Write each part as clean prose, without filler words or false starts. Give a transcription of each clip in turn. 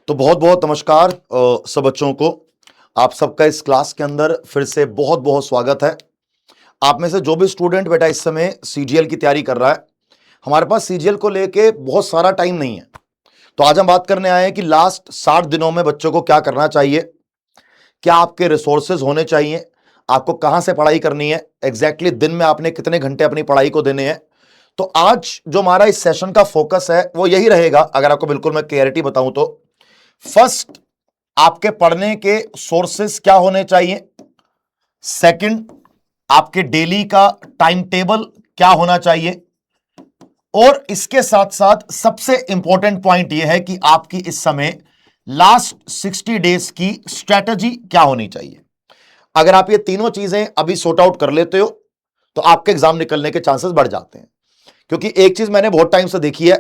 तो बहुत बहुत नमस्कार सब बच्चों को। आप सबका इस क्लास के अंदर फिर से बहुत बहुत स्वागत है। आप में से जो भी स्टूडेंट बेटा इस समय सीजीएल की तैयारी कर रहा है, हमारे पास सीजीएल को लेके बहुत सारा टाइम नहीं है, तो आज हम बात करने आए हैं कि लास्ट 60 दिनों में बच्चों को क्या करना चाहिए, क्या आपके रिसोर्सेज होने चाहिए, आपको कहां से पढ़ाई करनी है, एग्जैक्टली दिन में आपने कितने घंटे अपनी पढ़ाई को देने हैं। तो आज जो हमारा इस सेशन का फोकस है वो यही रहेगा। अगर आपको बिल्कुल मैं क्लियरिटी बताऊं तो फर्स्ट, आपके पढ़ने के सोर्सेस क्या होने चाहिए। सेकंड, आपके डेली का टाइम टेबल क्या होना चाहिए। और इसके साथ साथ सबसे इंपॉर्टेंट पॉइंट यह है कि आपकी इस समय लास्ट 60 डेज की स्ट्रेटजी क्या होनी चाहिए। अगर आप ये तीनों चीजें अभी सॉर्ट आउट कर लेते हो तो आपके एग्जाम निकलने के चांसेस बढ़ जाते हैं। क्योंकि एक चीज मैंने बहुत टाइम से देखी है,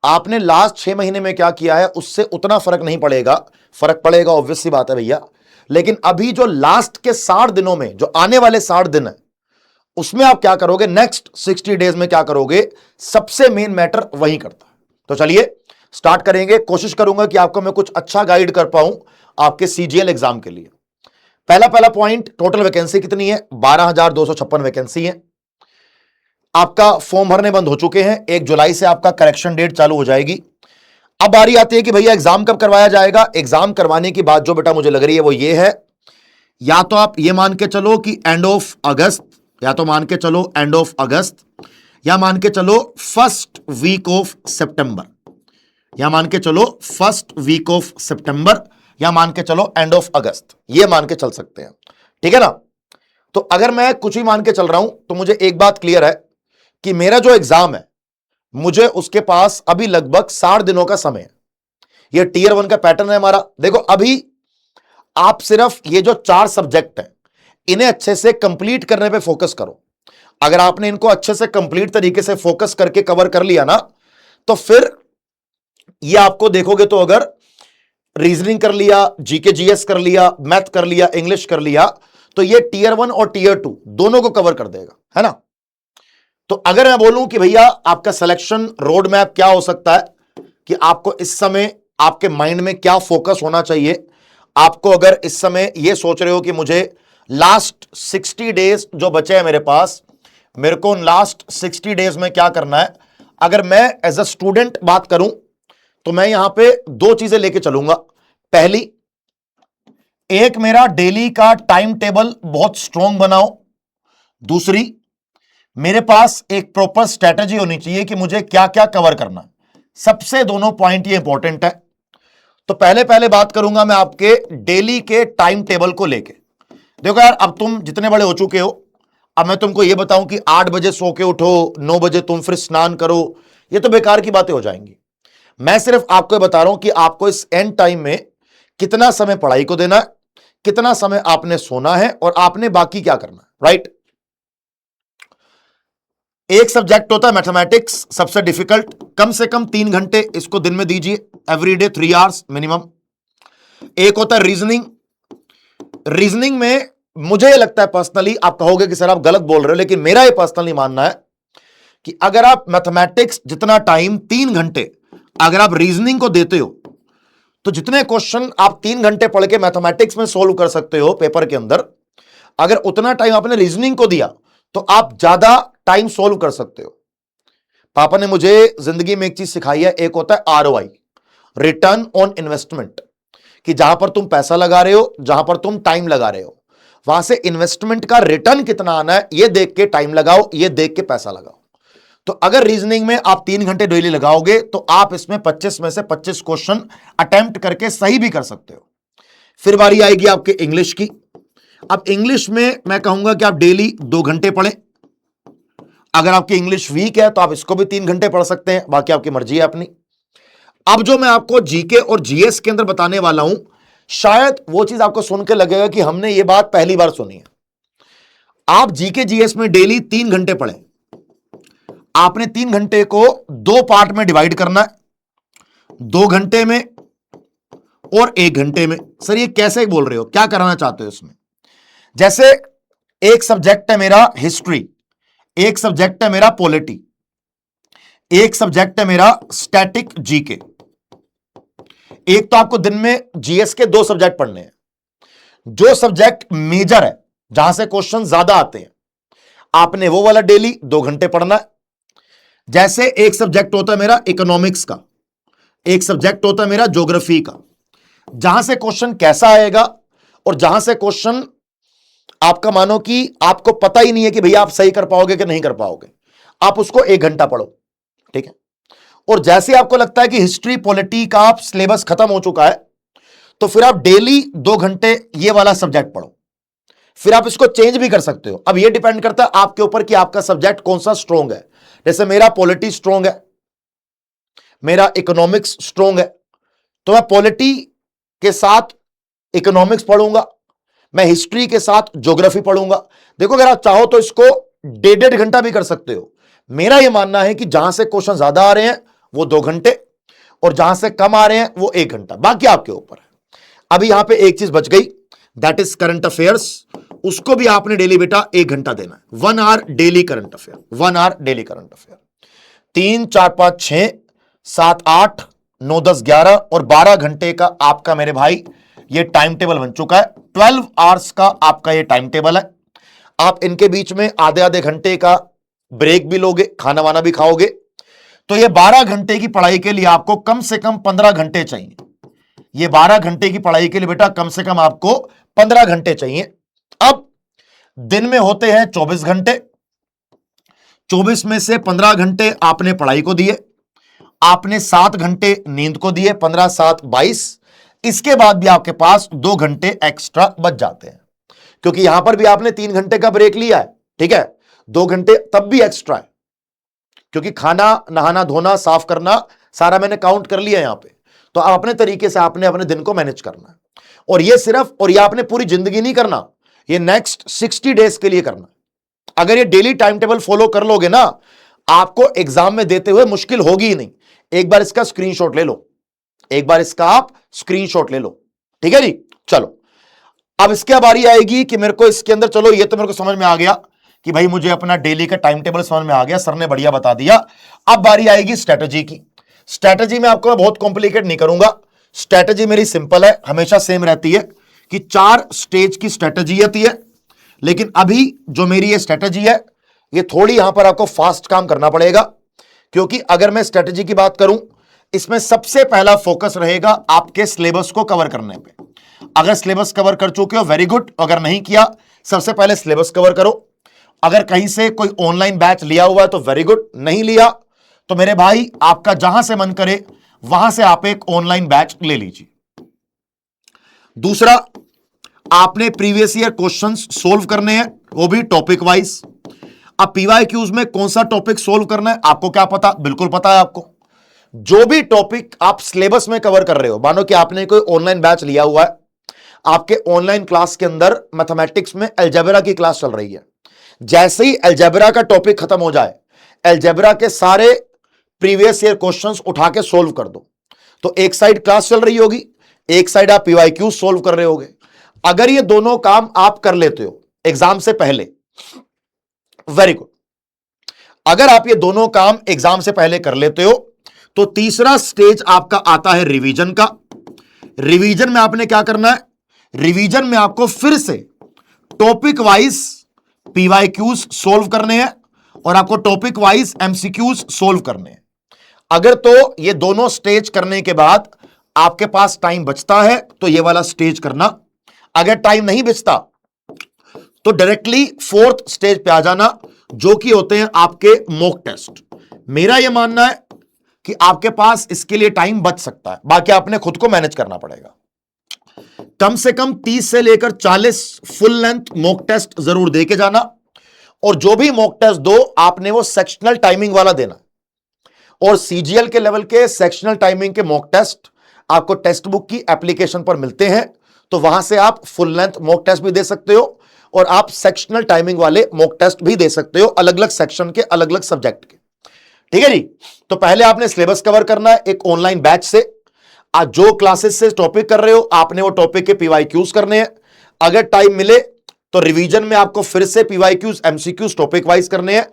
आपने लास्ट 6 महीने में क्या किया है उससे उतना फर्क नहीं पड़ेगा। फर्क पड़ेगा ऑब्वियस सी बात है भैया, लेकिन अभी जो लास्ट के 60 दिनों में, जो आने वाले 60 दिन है, उसमें आप क्या करोगे, नेक्स्ट 60 डेज में क्या करोगे, सबसे मेन मैटर वही करता है। तो चलिए स्टार्ट करेंगे। कोशिश करूंगा कि आपको मैं कुछ अच्छा गाइड कर पाऊं आपके सीजीएल एग्जाम के लिए। पहला पॉइंट, टोटल वैकेंसी कितनी है? 12,256 वैकेंसी है। आपका फॉर्म भरने बंद हो चुके हैं, 1 जुलाई से आपका करेक्शन डेट चालू हो जाएगी। अब बारी आती है कि भैया एग्जाम कब करवाया जाएगा। एग्जाम करवाने की बात जो बेटा मुझे लग रही है वो ये है, या तो आप ये मान के चलो कि एंड ऑफ अगस्त, या तो मान के चलो एंड ऑफ अगस्त, या मान के चलो फर्स्ट वीक ऑफ सितंबर, या मान के चलो फर्स्ट वीक ऑफ सितंबर, या मान के चलो एंड ऑफ अगस्त। ये मान के चल सकते हैं, ठीक है ना। तो अगर मैं कुछ ही मान के चल रहा हूं तो मुझे एक बात क्लियर है कि मेरा जो एग्जाम है, मुझे उसके पास अभी लगभग 60 दिनों का समय है। ये टीयर 1 का पैटर्न है हमारा। देखो अभी आप सिर्फ ये जो 4 सब्जेक्ट हैं इन्हें अच्छे से कंप्लीट करने पे फोकस करो। अगर आपने इनको अच्छे से कंप्लीट तरीके से फोकस करके कवर कर लिया ना, तो फिर ये आपको देखोगे तो अगर रीजनिंग कर लिया, जीके जीएस कर लिया, मैथ कर लिया, इंग्लिश कर लिया, तो ये टीयर 1 और टीयर 2 दोनों को कवर कर देगा, है ना। तो अगर मैं बोलूं कि भैया आपका सिलेक्शन रोड मैप क्या हो सकता है, कि आपको इस समय आपके माइंड में क्या फोकस होना चाहिए। आपको अगर इस समय ये सोच रहे हो कि मुझे लास्ट 60 डेज जो बचे हैं मेरे पास, मेरे को लास्ट 60 डेज में क्या करना है, अगर मैं एज अ स्टूडेंट बात करूं तो मैं यहां पे 2 चीजें लेके चलूंगा। पहली, एक मेरा डेली का टाइम टेबल बहुत स्ट्रॉन्ग बनाओ। दूसरी, मेरे पास एक प्रॉपर स्ट्रेटजी होनी चाहिए कि मुझे क्या क्या कवर करना है। सबसे दोनों पॉइंट ये इंपॉर्टेंट है। तो पहले बात करूंगा मैं आपके डेली के टाइम टेबल को लेके। देखो यार, अब तुम जितने बड़े हो चुके हो, अब मैं तुमको ये बताऊं कि 8 बजे सो के उठो, 9 बजे तुम फिर स्नान करो, ये तो बेकार की बातें हो जाएंगी। मैं सिर्फ आपको बता रहा हूं कि आपको इस एंड टाइम में कितना समय पढ़ाई को देना है, कितना समय आपने सोना है, और आपने बाकी क्या करना है, राइट। एक सब्जेक्ट होता है मैथमेटिक्स, सबसे डिफिकल्ट। कम से कम 3 घंटे इसको दिन में दीजिए, एवरीडे 3 आवर्स मिनिमम। एक होता है रीजनिंग। रीजनिंग में मुझे लगता है पर्सनली, आप कहोगे कि सर आप गलत बोल रहे हो, लेकिन मेरा ये पर्सनली मानना है कि अगर आप मैथमेटिक्स जितना टाइम 3 घंटे अगर आप रीजनिंग को देते हो, तो जितने क्वेश्चन आप 3 घंटे पढ़ के मैथमेटिक्स में सोल्व कर सकते हो पेपर के अंदर, अगर उतना टाइम आपने रीजनिंग को दिया तो आप ज्यादा टाइम सोल्व कर सकते हो। पापा ने मुझे जिंदगी में एक चीज सिखाई है, एक होता है आरओआई, रिटर्न ऑन इन्वेस्टमेंट, कि जहां पर तुम पैसा लगा रहे हो, जहां पर तुम टाइम लगा रहे हो, वहां से इन्वेस्टमेंट का रिटर्न कितना आना है ये देख के टाइम लगाओ, ये देख के पैसा लगाओ। तो अगर रीजनिंग में आप 3 घंटे डेली लगाओगे तो आप इसमें 25 में से 25 क्वेश्चन अटेम्प्ट करके सही भी कर सकते हो। फिर बारी आएगी आपके इंग्लिश की। अब इंग्लिश में मैं कहूंगा कि आप डेली 2 घंटे पढ़ें। अगर आपकी इंग्लिश वीक है तो आप इसको भी 3 घंटे पढ़ सकते हैं, बाकी आपकी मर्जी है अपनी। अब जो मैं आपको जीके और जीएस के अंदर बताने वाला हूं, शायद वो चीज आपको सुन के लगेगा कि हमने ये बात पहली बार सुनी है। आप जीके जीएस में डेली 3 घंटे पढ़ें। आपने 3 घंटे को 2 पार्ट में डिवाइड करना है, 2 घंटे में और 1 घंटे में। सर ये कैसे बोल रहे हो, क्या कराना चाहते हो इसमें? जैसे एक सब्जेक्ट है मेरा हिस्ट्री, एक सब्जेक्ट है मेरा पॉलिटी, एक सब्जेक्ट है मेरा स्टैटिक जीके, एक तो आपको दिन में जीएस के 2 सब्जेक्ट पढ़ने हैं, जो सब्जेक्ट मेजर है, जहां से क्वेश्चन ज्यादा आते हैं, आपने वो वाला डेली 2 घंटे पढ़ना है। जैसे एक सब्जेक्ट होता है मेरा इकोनॉमिक्स का, एक सब्जेक्ट होता है मेरा ज्योग्राफी का, जहां से क्वेश्चन कैसा आएगा और जहां से क्वेश्चन आपका मानो कि आपको पता ही नहीं है कि भैया आप सही कर पाओगे कि नहीं कर पाओगे, आप उसको 1 घंटा पढ़ो, ठीक है। और जैसे आपको लगता है कि हिस्ट्री पॉलिटी का आप सिलेबस खत्म हो चुका है, तो फिर आप डेली 2 घंटे ये वाला सब्जेक्ट पढ़ो। फिर आप इसको चेंज भी कर सकते हो। अब ये डिपेंड करता है आपके ऊपर कि आपका सब्जेक्ट कौन सा स्ट्रॉन्ग है। जैसे मेरा पॉलिटी स्ट्रॉन्ग है, मेरा इकोनॉमिक्स स्ट्रॉन्ग है, तो मैं पॉलिटी के साथ इकोनॉमिक्स पढ़ूंगा, मैं हिस्ट्री के साथ ज्योग्राफी पढ़ूंगा। देखो अगर आप चाहो तो इसको 1.5 घंटा भी कर सकते हो। मेरा यह मानना है कि जहां से क्वेश्चन ज्यादा आ रहे हैं वो 2 घंटे, और जहां से कम आ रहे हैं वो 1 घंटा, बाकी आपके ऊपर है। अभी यहां पे एक चीज बच गई, दैट इज करंट अफेयर्स। उसको भी आपने डेली बेटा 1 घंटा देना है। 1 hour daily current affair, 1 hour daily current affair. 3, 4, 5, 6, 7, 8, 9, 10, 11 और 12 घंटे का आपका मेरे भाई ये टाइम टेबल बन चुका है। 12 आवर्स का आपका ये टाइम टेबल है। आप इनके बीच में आधे आधे घंटे का ब्रेक भी लोगे, खाना वाना भी खाओगे, तो ये 12 घंटे की पढ़ाई के लिए आपको कम से कम 15 घंटे चाहिए। ये 12 घंटे की पढ़ाई के लिए बेटा कम से कम आपको 15 घंटे चाहिए। अब दिन में होते हैं 24 घंटे, 24 में से 15 घंटे आपने पढ़ाई को दिए, आपने 7 घंटे नींद को दिए, 15, 7, 22। इसके बाद भी आपके पास 2 घंटे एक्स्ट्रा बच जाते हैं, क्योंकि यहां पर भी आपने 3 घंटे का ब्रेक लिया है, ठीक है। 2 घंटे तब भी एक्स्ट्रा है, क्योंकि खाना, नहाना, धोना, साफ करना सारा मैंने काउंट कर लिया यहां पे। तो आप अपने तरीके से आपने अपने दिन को मैनेज करना है, और ये सिर्फ, और ये आपने पूरी जिंदगी नहीं करना, ये नेक्स्ट 60 डेज के लिए करना। अगर ये डेली टाइम टेबल फॉलो कर लोगे ना, आपको एग्जाम में देते हुए मुश्किल होगी ही नहीं। एक बार इसका स्क्रीनशॉट ले लो, एक बार इसका आप स्क्रीनशॉट ले लो, ठीक है जी। चलो अब इसके बारी आएगी कि मेरे को इसके अंदर, चलो ये तो मेरे को समझ में आ गया कि भाई मुझे अपना डेली का टाइम टेबल समझ में आ गया, सर ने बढ़िया बता दिया। अब बारी आएगी स्ट्रेटजी की। स्ट्रेटजी में आपको मैं बहुत कॉम्प्लिकेट नहीं करूंगा, स्ट्रेटजी मेरी सिंपल है, हमेशा सेम रहती है कि 4 स्टेज की स्ट्रेटजी आती है। लेकिन अभी जो मेरी ये स्ट्रेटजी है, ये थोड़ी यहां पर आपको फास्ट काम करना पड़ेगा, क्योंकि अगर मैं स्ट्रेटजी की बात करूं, इसमें सबसे पहला फोकस रहेगा आपके सिलेबस को कवर करने पे। अगर सिलेबस कवर कर चुके हो वेरी गुड, अगर नहीं किया सबसे पहले सिलेबस कवर करो। अगर कहीं से कोई ऑनलाइन बैच लिया हुआ है तो वेरी गुड, नहीं लिया तो मेरे भाई आपका जहां से मन करे वहां से आप एक ऑनलाइन बैच ले लीजिए। दूसरा, आपने प्रीवियस ईयर क्वेश्चंस सोल्व करने हैं, वो भी टॉपिक वाइज। अब पीवाईक्यूज में कौन सा टॉपिक सोल्व करना है आपको क्या पता? बिल्कुल पता है आपको। जो भी टॉपिक आप सिलेबस में कवर कर रहे हो, मानो कि आपने कोई ऑनलाइन बैच लिया हुआ है, आपके ऑनलाइन क्लास के अंदर मैथमेटिक्स में अलजेब्रा की क्लास चल रही है। जैसे ही अलजेब्रा का टॉपिक खत्म हो जाए, अलजेब्रा के सारे प्रीवियस ईयर क्वेश्चंस उठा के सोल्व कर दो। तो एक साइड क्लास चल रही होगी, एक साइड आप पीवाईक्यू सोल्व कर रहे होगे। अगर ये दोनों काम आप कर लेते हो एग्जाम से पहले, वेरी गुड। अगर आप ये दोनों काम एग्जाम से पहले कर लेते हो, तो तीसरा स्टेज आपका आता है रिवीजन का। रिवीजन में आपने क्या करना है? रिवीजन में आपको फिर से टॉपिक वाइज पीवाईक्यूज सोल्व करने हैं और आपको टॉपिक वाइज एमसीक्यूज सोल्व करने हैं। अगर तो ये दोनों स्टेज करने के बाद आपके पास टाइम बचता है तो ये वाला स्टेज करना। अगर टाइम नहीं बचता तो डायरेक्टली 4th स्टेज पे आ जाना, जो कि होते हैं आपके मॉक टेस्ट। मेरा यह मानना है कि आपके पास इसके लिए टाइम बच सकता है, बाकी आपने खुद को मैनेज करना पड़ेगा। कम से कम 30 से लेकर 40 फुल लेंथ मॉक टेस्ट जरूर दे के जाना, और जो भी मॉक टेस्ट दो आपने वो सेक्शनल टाइमिंग वाला देना। और सीजीएल के लेवल के सेक्शनल टाइमिंग के मॉक टेस्ट आपको टेक्स्ट बुक की एप्लीकेशन पर मिलते हैं, तो वहां से आप फुल लेंथ मॉक टेस्ट भी दे सकते हो और आप सेक्शनल टाइमिंग वाले मॉक टेस्ट भी दे सकते हो, अलग अलग सेक्शन के, अलग अलग सब्जेक्ट के। ठीक है जी। तो पहले आपने सिलेबस कवर करना है एक ऑनलाइन बैच से। आज जो क्लासेस से टॉपिक कर रहे हो आपने वो टॉपिक के पीवाईक्यूज करने हैं। अगर टाइम मिले तो रिवीजन में आपको फिर से पीवाईक्यूज एमसीक्यूज टॉपिक वाइज करने हैं।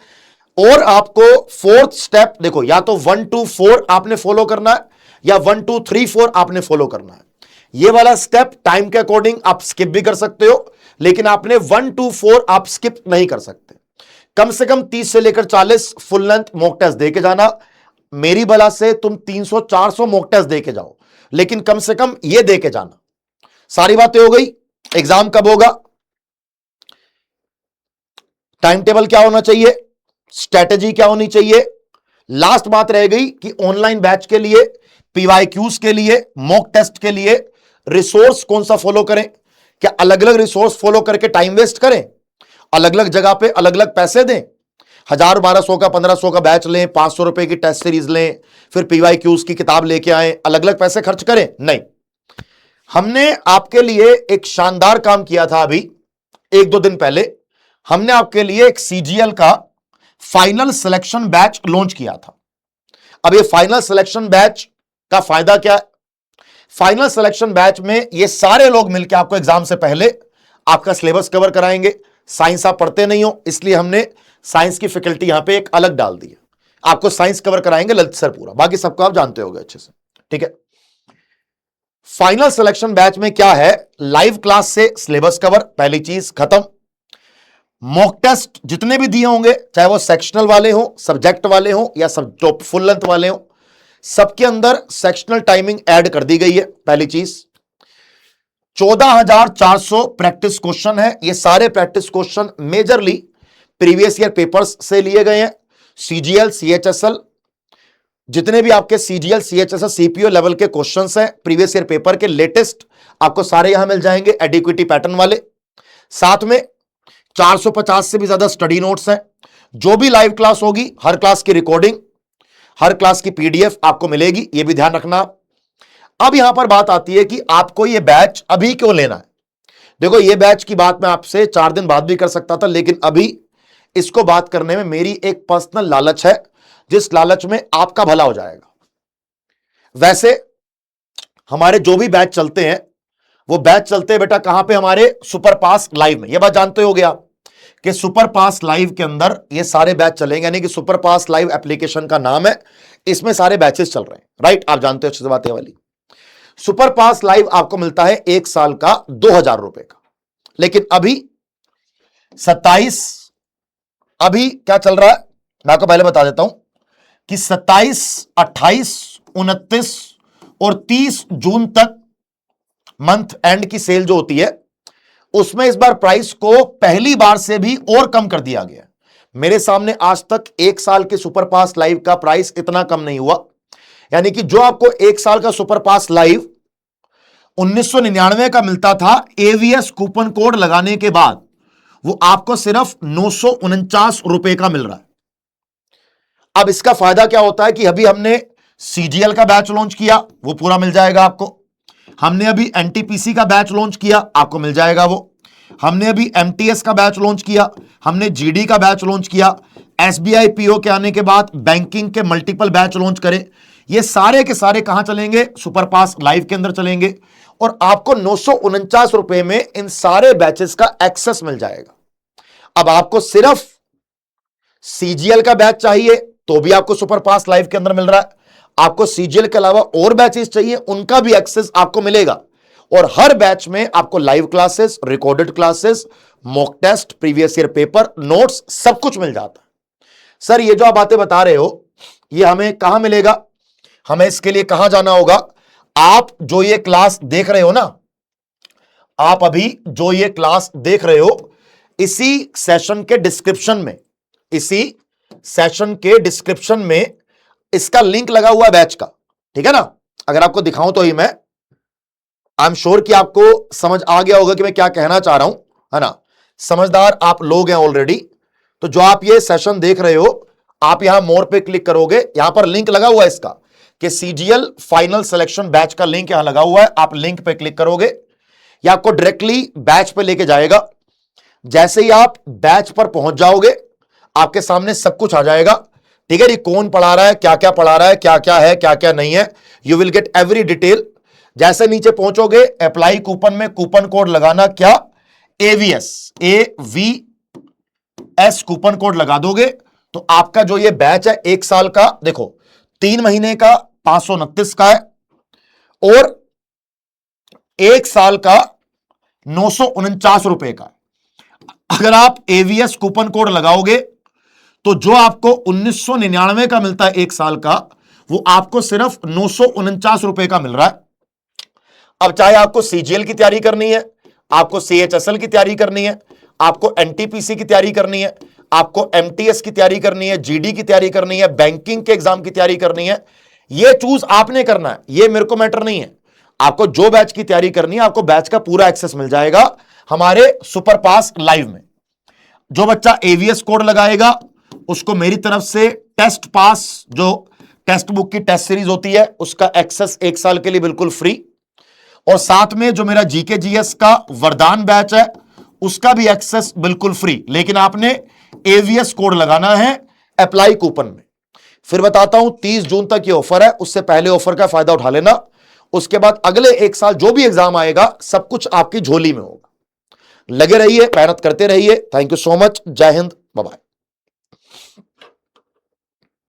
और आपको 4th स्टेप देखो, या तो 1 to 4 आपने फॉलो करना है, या 1 2 3 4 आपने फॉलो करना है। ये वाला स्टेप टाइम के अकॉर्डिंग आप स्किप भी कर सकते हो, लेकिन आपने 1 2 4 आप स्किप नहीं कर सकते। कम से कम 30 से लेकर 40 फुल लेंथ मॉक टेस्ट दे के जाना। मेरी बला से तुम 300 400 मॉक टेस्ट दे के जाओ, लेकिन कम से कम ये दे के जाना। सारी बातें हो गई। एग्जाम कब होगा, टाइम टेबल क्या होना चाहिए, स्ट्रेटेजी क्या होनी चाहिए। लास्ट बात रह गई कि ऑनलाइन बैच के लिए, पीवाईक्यूज के लिए, मॉक टेस्ट के लिए रिसोर्स कौन सा फॉलो करें। क्या अलग अलग रिसोर्स फॉलो करके टाइम वेस्ट करें, अलग अलग जगह पे अलग अलग पैसे दें, 1000 1200 का 1500 का बैच लें, 500 रुपए की टेस्ट सीरीज लें, फिर पीवाईक्यूज की किताब लेके आए, अलग अलग पैसे खर्च करें? नहीं, हमने आपके लिए एक शानदार काम किया था। अभी 1-2 दिन पहले हमने आपके लिए एक सीजीएल का फाइनल सिलेक्शन बैच लॉन्च किया था। अब ये फाइनल सिलेक्शन बैच का फायदा क्या है? फाइनल सिलेक्शन बैच में ये सारे लोग मिलकर आपको एग्जाम से पहले आपका सिलेबस कवर कराएंगे। साइंस आप पढ़ते नहीं हो, इसलिए हमने साइंस की फैकल्टी यहां पे एक अलग डाल दी है। आपको साइंस कवर कराएंगे ललित सर पूरा, बाकी सबको आप जानते होंगे अच्छे से, ठीक है। फाइनल सिलेक्शन बैच में क्या है, लाइव क्लास से सिलेबस कवर, पहली चीज खत्म। मॉक टेस्ट जितने भी दिए होंगे, चाहे वो सेक्शनल वाले हो, सब्जेक्ट वाले हो या सब जो फुल लेंथ वाले हो, सबके अंदर सेक्शनल टाइमिंग ऐड कर दी गई है। पहली चीज 14,400 प्रैक्टिस क्वेश्चन है। ये सारे practice question majorly previous year papers से लिए गए हैं। सीजीएल, सीएचएसएल, जितने भी आपके सीजीएल, सीएचएसएल, सीपीओ लेवल के क्वेश्चंस हैं प्रीवियस ईयर पेपर के लेटेस्ट, आपको सारे यहां मिल जाएंगे एडिक्विटी पैटर्न वाले। साथ में 450 से भी ज्यादा स्टडी नोट्स हैं। जो भी लाइव क्लास होगी, हर क्लास की रिकॉर्डिंग, हर क्लास की पीडीएफ आपको मिलेगी, यह भी ध्यान रखना। अब यहां पर बात आती है कि आपको यह बैच अभी क्यों लेना है। देखो, यह बैच की बात मैं आपसे 4 दिन बाद भी कर सकता था, लेकिन अभी इसको बात करने में मेरी एक पर्सनल लालच है, जिस लालच में आपका भला हो जाएगा। वैसे हमारे जो भी बैच चलते हैं, वो बैच चलते हैं बेटा कहां पे, हमारे सुपर पास लाइव में। ये बात जानते होगे आप कि सुपर पास लाइव के अंदर ये सारे बैच चलेंगे, यानी कि सुपर पास लाइव एप्लीकेशन का नाम है, इसमें सारे बैचेस चल रहे हैं, राइट। आप जानते हो अच्छी से बातें वाली। सुपर पास लाइव आपको मिलता है 1 साल का 2000 रुपए का, लेकिन अभी 27, अभी क्या चल रहा है मैं आपको पहले बता देता हूं कि 27, 28, 29 और 30 जून तक मंथ एंड की सेल जो होती है, उसमें इस बार प्राइस को पहली बार से भी और कम कर दिया गया। मेरे सामने आज तक 1 साल के सुपर पास लाइव का प्राइस इतना कम नहीं हुआ। यानी कि जो आपको 1 साल का सुपर पास लाइव 1999 का मिलता था एवीएस कूपन कोड लगाने के बाद, वो आपको सिर्फ 949 रुपए का मिल रहा है। अब इसका फायदा क्या होता है कि अभी हमने सीजीएल का बैच लॉन्च किया, वो पूरा मिल जाएगा आपको। हमने अभी एनटीपीसी का बैच लॉन्च किया, आपको मिल जाएगा वो। हमने अभी एमटीएस का बैच लॉन्च किया, हमने जीडी का बैच लॉन्च किया, एसबीआई पीओ के आने के बाद बैंकिंग के मल्टीपल बैच लॉन्च करें। ये सारे के सारे कहां चलेंगे, सुपर पास लाइव के अंदर चलेंगे, और आपको 949 रुपए में इन सारे बैचेस का एक्सेस मिल जाएगा। अब आपको सिर्फ सीजीएल का बैच चाहिए तो भी आपको सुपर पास लाइव के अंदर मिल रहा है। आपको सीजीएल के अलावा और बैचेस चाहिए, उनका भी एक्सेस आपको मिलेगा। और हर बैच में आपको live classes, recorded classes, mock test, previous year paper, notes, सब कुछ मिल जाता है। सर ये जो आप बातें बता रहे हो, ये हमें कहां मिलेगा, हमें इसके लिए कहां जाना होगा? आप जो ये क्लास देख रहे हो ना, आप अभी जो ये क्लास देख रहे हो, इसी सेशन के डिस्क्रिप्शन में, इसी सेशन के डिस्क्रिप्शन में इसका लिंक लगा हुआ है बैच का, ठीक है ना। अगर आपको दिखाऊं तो ही मैं, आई एम श्योर कि आपको समझ आ गया होगा कि मैं क्या कहना चाह रहा हूं, है ना। समझदार आप लोग हैं ऑलरेडी। तो जो आप ये सेशन देख रहे हो, आप यहां मोर पे क्लिक करोगे, यहां पर लिंक लगा हुआ है इसका कि सीजीएल फाइनल सिलेक्शन बैच का लिंक यहां लगा हुआ है। आप लिंक पे क्लिक करोगे, या आपको डायरेक्टली बैच पे लेके जाएगा। जैसे ही आप बैच पर पहुंच जाओगे, आपके सामने सब कुछ आ जाएगा, ठीक है। कौन पढ़ा रहा है, क्या क्या पढ़ा रहा है, क्या क्या है, क्या क्या नहीं है, you will get every detail. जैसे नीचे पहुंचोगे, अप्लाई कूपन में कूपन कोड लगाना क्या, एवीएस, AVS कूपन कोड लगा दोगे तो आपका जो ये बैच है 1 साल का, देखो 3 महीने का 529 का है, और 1 साल का 949 रुपए का। अगर आप एवीएस कूपन कोड लगाओगे तो जो आपको 1999 का मिलता है 1 साल का, वो आपको सिर्फ 949 रुपए का मिल रहा है। अब चाहे आपको सीजीएल की तैयारी करनी है, आपको सीएचएसएल की तैयारी करनी है, आपको एनटीपीसी की तैयारी करनी है, आपको एमटीएस की तैयारी करनी है, जीडी की तैयारी करनी है, बैंकिंग के एग्जाम की तैयारी करनी है, ये चूज आपने करना है, ये मेरे को मैटर नहीं है। आपको जो बैच की तैयारी करनी है, आपको बैच का पूरा एक्सेस मिल जाएगा हमारे सुपर पास लाइव में। जो बच्चा एवीएस कोड लगाएगा उसको मेरी तरफ से टेस्ट पास, जो टेक्स्ट बुक की टेस्ट सीरीज होती है, उसका एक्सेस 1 साल के लिए बिल्कुल फ्री, और साथ में जो मेरा जीके जीएस का वरदान बैच है उसका भी एक्सेस बिल्कुल फ्री। लेकिन आपने एवीएस कोड लगाना है अप्लाई कूपन में। फिर बताता हूं 30 जून तक ये ऑफर है, उससे पहले ऑफर का फायदा उठा लेना। उसके बाद अगले 1 साल जो भी एग्जाम आएगा सब कुछ आपकी झोली में होगा। लगे रहिए, मेहनत करते रहिए। Thank you so much. जय हिंद, बाय बाय।